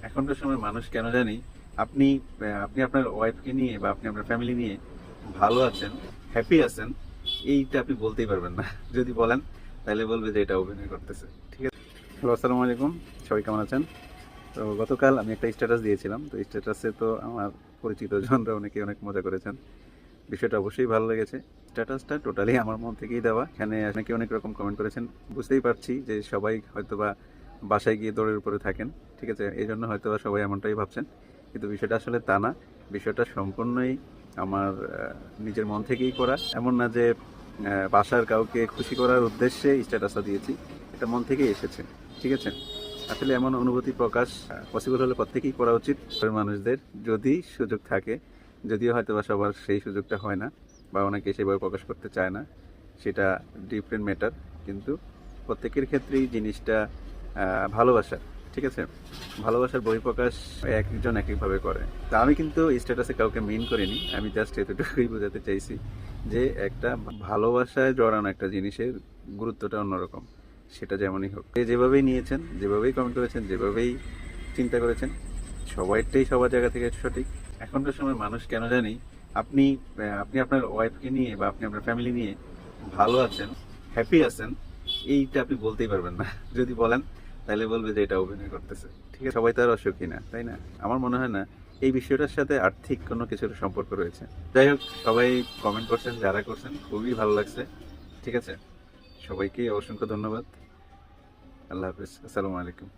এখনকার সময় মানুষ কেন জানি আপনি আপনি আপনার ওয়াইফকে নিয়ে বা আপনি আপনার ফ্যামিলি নিয়ে ভালো আছেন, হ্যাপি আছেন, এইটা আপনি বলতেই পারবেন না। যদি বলেন তাহলে বলবে যে এটা অভিনয় করতেছে। ঠিক আছে। হ্যালো, আসসালামু আলাইকুম। সবাই কেমন আছেন? তো গতকাল আমি একটা স্ট্যাটাস দিয়েছিলাম। তো স্ট্যাটাসে তো আমার পরিচিত জনরা অনেকে অনেক মজা করেছেন। বিষয়টা অবশ্যই ভালো লেগেছে। স্ট্যাটাসটা টোটালি আমার মন থেকেই দেওয়া। এখানে অনেকে অনেক রকম কমেন্ট করেছেন। বুঝতেই পারছি যে সবাই হয়তোবা বাসায় গিয়ে দৌড়ের উপরে থাকেন। ঠিক আছে? এই জন্য হয়তোবা সবাই এমনটাই ভাবছেন। কিন্তু বিষয়টা আসলে তা না। বিষয়টা সম্পূর্ণই আমার নিজের মন থেকেই করা। এমন না যে বাসার কাউকে খুশি করার উদ্দেশ্যে স্ট্যাটাসটা দিয়েছি। এটা মন থেকেই এসেছে। ঠিক আছে? আসলে এমন অনুভূতি প্রকাশ পসিবল হলে প্রত্যেকেই করা উচিত মানুষদের, যদি সুযোগ থাকে। যদিও হয়তো বা সবার সেই সুযোগটা হয় না, বা অনেকে সেভাবে প্রকাশ করতে চায় না, সেটা ডিফারেন্ট ম্যাটার। কিন্তু প্রত্যেকের ক্ষেত্রেই জিনিসটা ভালোবাসা। ঠিক আছে? ভালোবাসার বহিঃপ্রকাশ এক একজন এক একভাবে করে। তা আমি কিন্তু স্ট্যাটাসে কাউকে মিন করিনি, আমি জাস্ট এতটুকুই বোঝাতে চাইছি যে একটা ভালোবাসায় জড়ানো একটা জিনিসের গুরুত্বটা অন্যরকম। সেটা যেমনই হোক, যে যেভাবেই নিয়েছেন, যেভাবেই কমেন্ট করেছেন, যেভাবেই চিন্তা করেছেন, সবাইটাই সবার জায়গা থেকে সঠিক। এখনকার সময় মানুষ কেন জানি আপনি আপনি আপনার ওয়াইফকে নিয়ে বা আপনি আপনার ফ্যামিলি নিয়ে ভালো আছেন, হ্যাপি আছেন, এইটা আপনি বলতেই পারবেন না। যদি বলেন তাহলে বলবে যে এটা অভিনয় করতেছে। ঠিক আছে? সবাই তো আর অসুখী না, তাই না? আমার মনে হয় না এই বিষয়টার সাথে আর্থিক কোনো কিছুর সম্পর্ক রয়েছে। যাই হোক, সবাই কমেন্ট করছেন, যারা করছেন খুবই ভালো লাগছে। ঠিক আছে? সবাইকে অসংখ্য ধন্যবাদ। আল্লাহ হাফিজ। আসসালামু আলাইকুম।